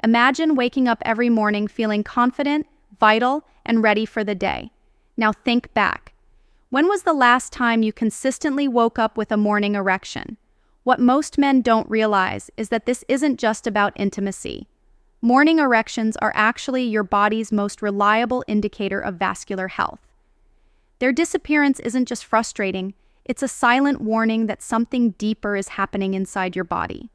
Imagine waking up every morning feeling confident, vital, and ready for the day. Now think back. When was the last time you consistently woke up with a morning erection? What most men don't realize is that this isn't just about intimacy. Morning erections are actually your body's most reliable indicator of vascular health. Their disappearance isn't just frustrating, it's a silent warning that something deeper is happening inside your body.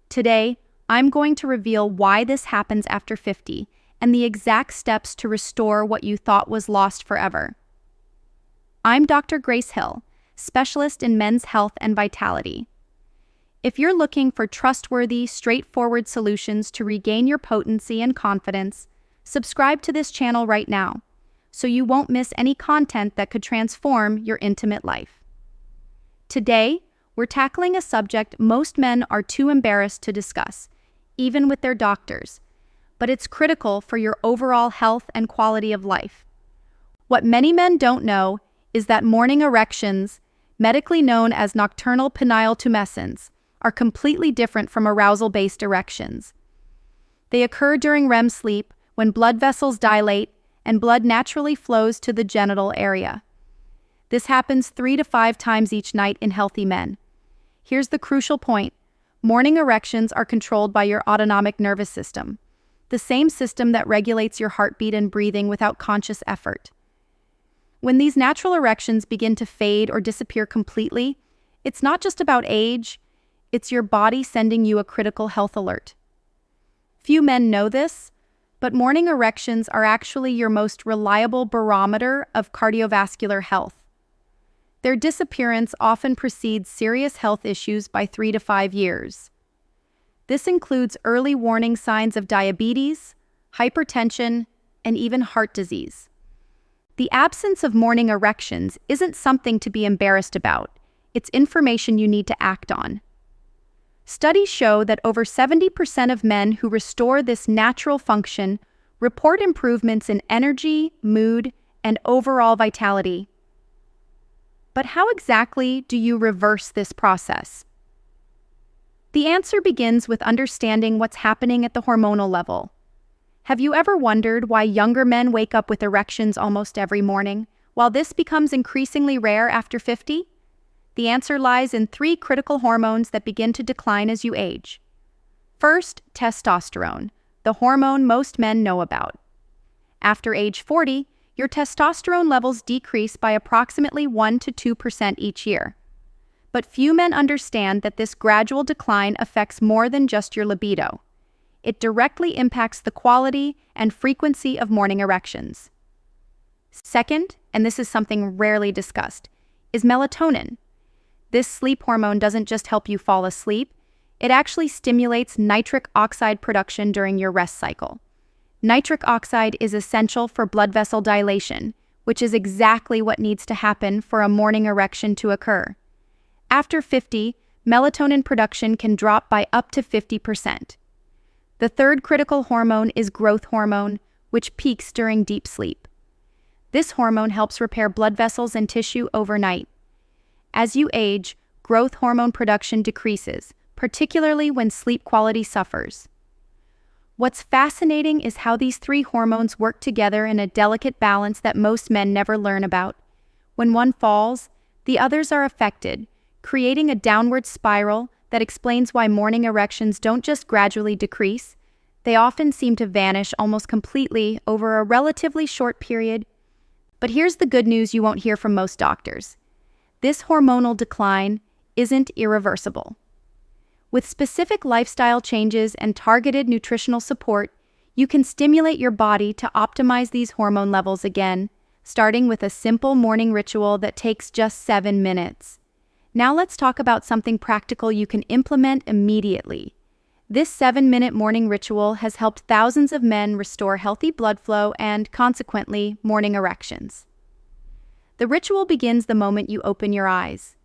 Today, I'm going to reveal why this happens after 50 and the exact steps to restore what you thought was lost forever. I'm Dr. Grace Hill, specialist in men's health and vitality. If you're looking for trustworthy, straightforward solutions to regain your potency and confidence, subscribe to this channel right now, so you won't miss any content that could transform your intimate life. Today, we're tackling a subject most men are too embarrassed to discuss, even with their doctors, but it's critical for your overall health and quality of life. What many men don't know is that morning erections, medically known as nocturnal penile tumescence, are completely different from arousal-based erections. They occur during REM sleep when blood vessels dilate and blood naturally flows to the genital area. This happens 3 to 5 times each night in healthy men. Here's the crucial point. Morning erections are controlled by your autonomic nervous system, the same system that regulates your heartbeat and breathing without conscious effort. When these natural erections begin to fade or disappear completely, it's not just about age, it's your body sending you a critical health alert. Few men know this, but morning erections are actually your most reliable barometer of cardiovascular health. Their disappearance often precedes serious health issues by 3 to 5 years. This includes early warning signs of diabetes, hypertension, and even heart disease. The absence of morning erections isn't something to be embarrassed about. It's information you need to act on. Studies show that over 70% of men who restore this natural function report improvements in energy, mood, and overall vitality. But how exactly do you reverse this process? The answer begins with understanding what's happening at the hormonal level. Have you ever wondered why younger men wake up with erections almost every morning, while this becomes increasingly rare after 50? The answer lies in 3 critical hormones that begin to decline as you age. First, testosterone, the hormone most men know about. After age 40, your testosterone levels decrease by approximately 1 to 2% each year. But few men understand that this gradual decline affects more than just your libido. It directly impacts the quality and frequency of morning erections. Second, and this is something rarely discussed, is melatonin. This sleep hormone doesn't just help you fall asleep, it actually stimulates nitric oxide production during your rest cycle. Nitric oxide is essential for blood vessel dilation, which is exactly what needs to happen for a morning erection to occur. After 50, melatonin production can drop by up to 50%. The third critical hormone is growth hormone, which peaks during deep sleep. This hormone helps repair blood vessels and tissue overnight. As you age, growth hormone production decreases, particularly when sleep quality suffers. What's fascinating is how these 3 hormones work together in a delicate balance that most men never learn about. When one falls, the others are affected, creating a downward spiral that explains why morning erections don't just gradually decrease, they often seem to vanish almost completely over a relatively short period. But here's the good news you won't hear from most doctors. This hormonal decline isn't irreversible. With specific lifestyle changes and targeted nutritional support, you can stimulate your body to optimize these hormone levels again, starting with a simple morning ritual that takes just 7 minutes. Now let's talk about something practical you can implement immediately. This 7-minute morning ritual has helped thousands of men restore healthy blood flow and, consequently, morning erections. The ritual begins the moment you open your eyes.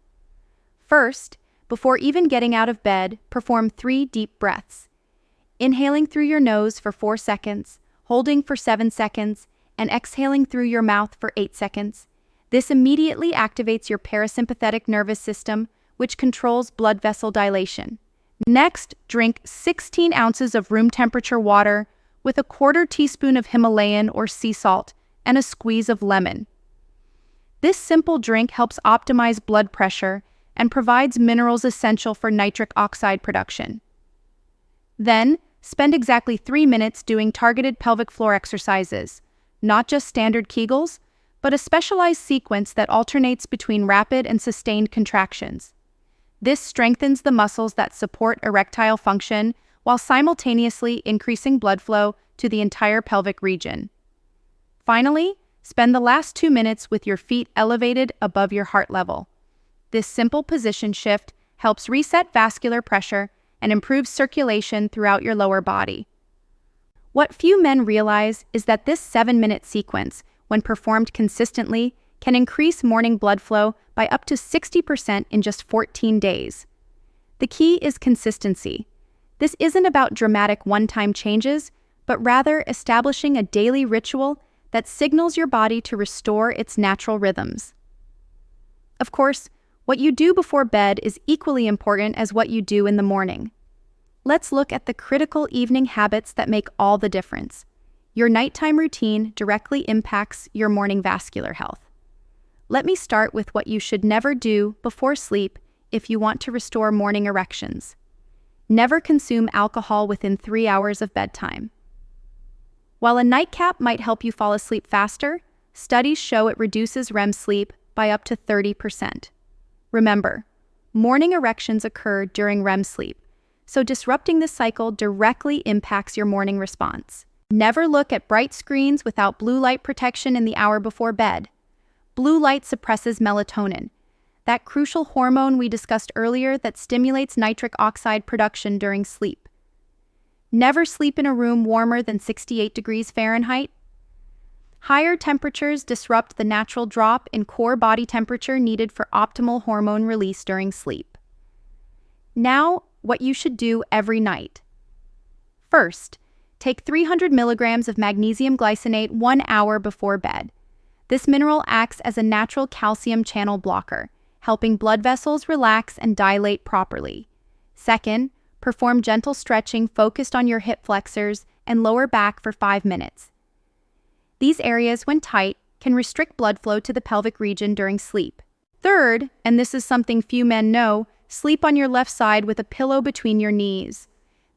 First, before even getting out of bed, perform 3 deep breaths. Inhaling through your nose for 4 seconds, holding for 7 seconds, and exhaling through your mouth for 8 seconds. This immediately activates your parasympathetic nervous system, which controls blood vessel dilation. Next, drink 16 ounces of room temperature water with a quarter teaspoon of Himalayan or sea salt and a squeeze of lemon. This simple drink helps optimize blood pressure and provides minerals essential for nitric oxide production. Then, spend exactly 3 minutes doing targeted pelvic floor exercises, not just standard Kegels, but a specialized sequence that alternates between rapid and sustained contractions. This strengthens the muscles that support erectile function while simultaneously increasing blood flow to the entire pelvic region. Finally, spend the last 2 minutes with your feet elevated above your heart level. This simple position shift helps reset vascular pressure and improves circulation throughout your lower body. What few men realize is that this 7-minute sequence, when performed consistently, can increase morning blood flow by up to 60% in just 14 days. The key is consistency. This isn't about dramatic one-time changes, but rather establishing a daily ritual that signals your body to restore its natural rhythms. Of course, what you do before bed is equally important as what you do in the morning. Let's look at the critical evening habits that make all the difference. Your nighttime routine directly impacts your morning vascular health. Let me start with what you should never do before sleep if you want to restore morning erections. Never consume alcohol within 3 hours of bedtime. While a nightcap might help you fall asleep faster, studies show it reduces REM sleep by up to 30%. Remember, morning erections occur during REM sleep, so disrupting this cycle directly impacts your morning response. Never look at bright screens without blue light protection in the hour before bed. Blue light suppresses melatonin, that crucial hormone we discussed earlier that stimulates nitric oxide production during sleep. Never sleep in a room warmer than 68 degrees Fahrenheit. Higher temperatures disrupt the natural drop in core body temperature needed for optimal hormone release during sleep. Now, what you should do every night. First, take 300 milligrams of magnesium glycinate 1 hour before bed. This mineral acts as a natural calcium channel blocker, helping blood vessels relax and dilate properly. Second, perform gentle stretching focused on your hip flexors and lower back for 5 minutes. These areas, when tight, can restrict blood flow to the pelvic region during sleep. Third, and this is something few men know, sleep on your left side with a pillow between your knees.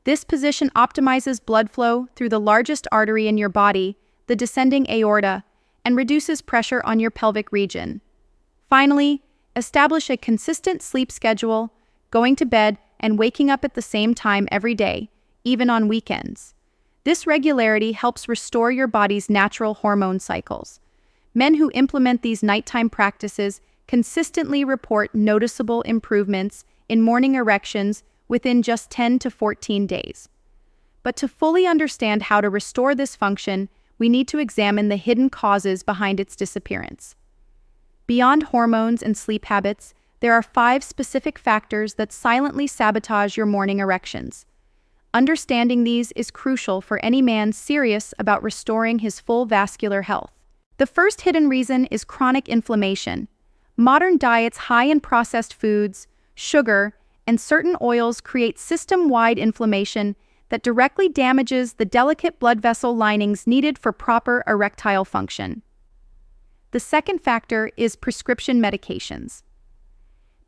This position optimizes blood flow through the largest artery in your body, the descending aorta, and reduces pressure on your pelvic region. Finally, establish a consistent sleep schedule, going to bed and waking up at the same time every day, even on weekends. This regularity helps restore your body's natural hormone cycles. Men who implement these nighttime practices consistently report noticeable improvements in morning erections within just 10 to 14 days. But to fully understand how to restore this function, we need to examine the hidden causes behind its disappearance. Beyond hormones and sleep habits, there are 5 specific factors that silently sabotage your morning erections. Understanding these is crucial for any man serious about restoring his full vascular health. The first hidden reason is chronic inflammation. Modern diets high in processed foods, sugar, and certain oils create system-wide inflammation that directly damages the delicate blood vessel linings needed for proper erectile function. The second factor is prescription medications.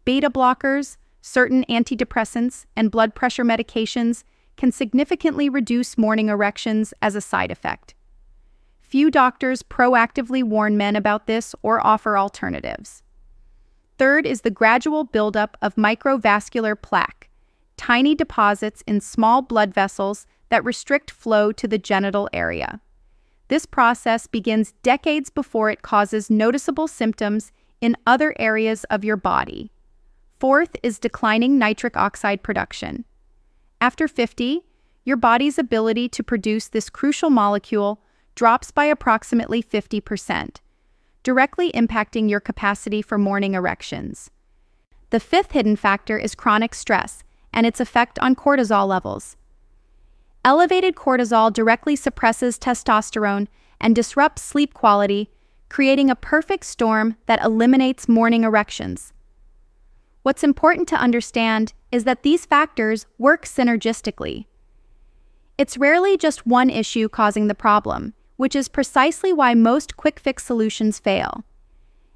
Beta blockers, certain antidepressants, and blood pressure medications can significantly reduce morning erections as a side effect. Few doctors proactively warn men about this or offer alternatives. Third is the gradual buildup of microvascular plaque, tiny deposits in small blood vessels that restrict flow to the genital area. This process begins decades before it causes noticeable symptoms in other areas of your body. Fourth is declining nitric oxide production. After 50, your body's ability to produce this crucial molecule drops by approximately 50%, directly impacting your capacity for morning erections. The fifth hidden factor is chronic stress and its effect on cortisol levels. Elevated cortisol directly suppresses testosterone and disrupts sleep quality, creating a perfect storm that eliminates morning erections. What's important to understand is that these factors work synergistically. It's rarely just one issue causing the problem, which is precisely why most quick-fix solutions fail.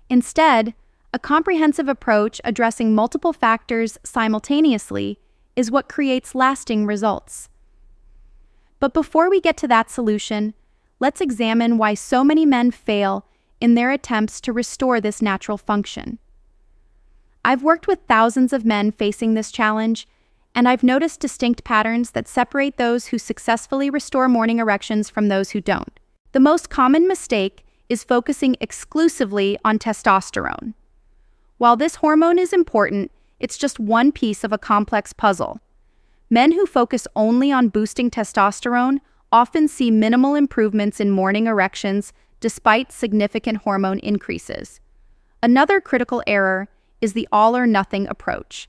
Instead, a comprehensive approach addressing multiple factors simultaneously is what creates lasting results. But before we get to that solution, let's examine why so many men fail in their attempts to restore this natural function. I've worked with thousands of men facing this challenge, and I've noticed distinct patterns that separate those who successfully restore morning erections from those who don't. The most common mistake is focusing exclusively on testosterone. While this hormone is important, it's just one piece of a complex puzzle. Men who focus only on boosting testosterone often see minimal improvements in morning erections despite significant hormone increases. Another critical error is the all-or-nothing approach.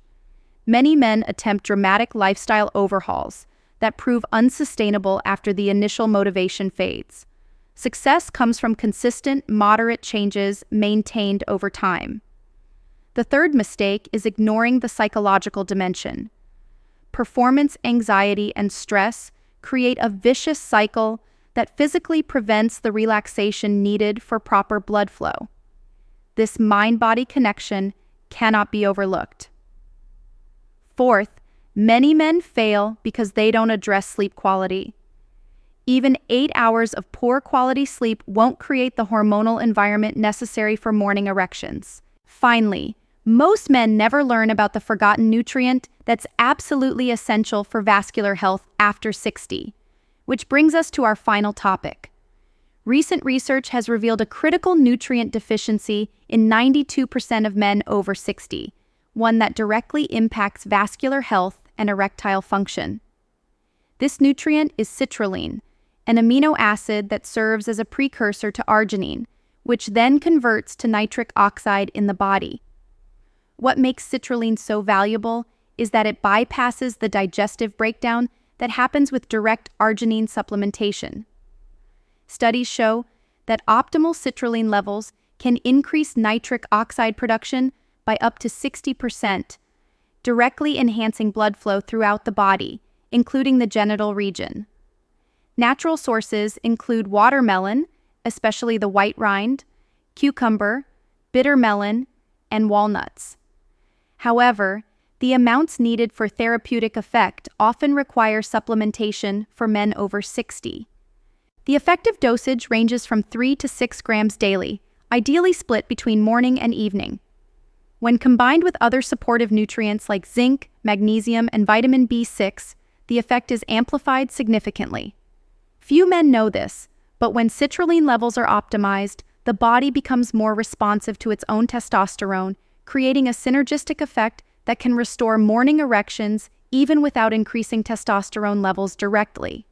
Many men attempt dramatic lifestyle overhauls that prove unsustainable after the initial motivation fades. Success comes from consistent, moderate changes maintained over time. The third mistake is ignoring the psychological dimension. Performance anxiety and stress create a vicious cycle that physically prevents the relaxation needed for proper blood flow. This mind-body connection cannot be overlooked. Fourth, many men fail because they don't address sleep quality. Even 8 hours of poor quality sleep won't create the hormonal environment necessary for morning erections. Finally, most men never learn about the forgotten nutrient that's absolutely essential for vascular health after 60, which brings us to our final topic. Recent research has revealed a critical nutrient deficiency in 92% of men over 60, one that directly impacts vascular health and erectile function. This nutrient is citrulline, an amino acid that serves as a precursor to arginine, which then converts to nitric oxide in the body. What makes citrulline so valuable is that it bypasses the digestive breakdown that happens with direct arginine supplementation. Studies show that optimal citrulline levels can increase nitric oxide production by up to 60%, directly enhancing blood flow throughout the body, including the genital region. Natural sources include watermelon, especially the white rind, cucumber, bitter melon, and walnuts. However, the amounts needed for therapeutic effect often require supplementation for men over 60. The effective dosage ranges from 3 to 6 grams daily, ideally split between morning and evening. When combined with other supportive nutrients like zinc, magnesium, and vitamin B6, the effect is amplified significantly. Few men know this, but when citrulline levels are optimized, the body becomes more responsive to its own testosterone, creating a synergistic effect that can restore morning erections even without increasing testosterone levels directly.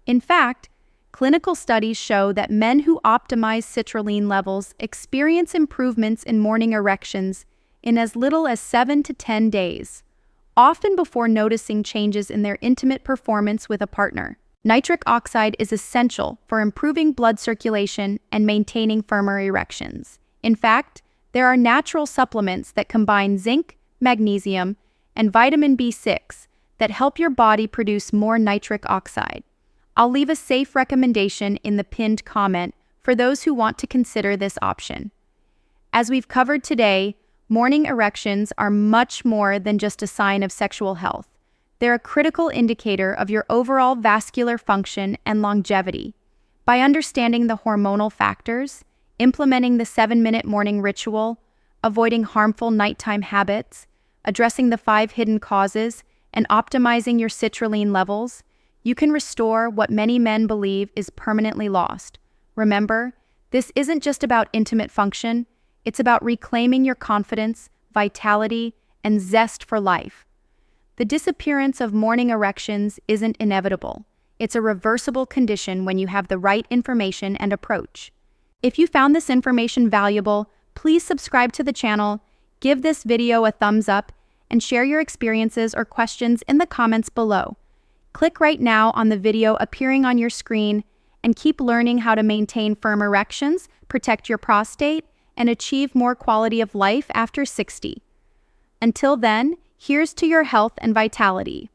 In fact, clinical studies show that men who optimize citrulline levels experience improvements in morning erections in as little as 7 to 10 days, often before noticing changes in their intimate performance with a partner. Nitric oxide is essential for improving blood circulation and maintaining firmer erections. In fact, there are natural supplements that combine zinc, magnesium, and vitamin B6 that help your body produce more nitric oxide. I'll leave a safe recommendation in the pinned comment for those who want to consider this option. As we've covered today, morning erections are much more than just a sign of sexual health. They're a critical indicator of your overall vascular function and longevity. By understanding the hormonal factors, implementing the 7-minute morning ritual, avoiding harmful nighttime habits, addressing the 5 hidden causes, and optimizing your citrulline levels, you can restore what many men believe is permanently lost. Remember, this isn't just about intimate function, it's about reclaiming your confidence, vitality, and zest for life. The disappearance of morning erections isn't inevitable. It's a reversible condition when you have the right information and approach. If you found this information valuable, please subscribe to the channel, give this video a thumbs up, and share your experiences or questions in the comments below. Click right now on the video appearing on your screen and keep learning how to maintain firm erections, protect your prostate, and achieve more quality of life after 60. Until then, Here's to your health and vitality.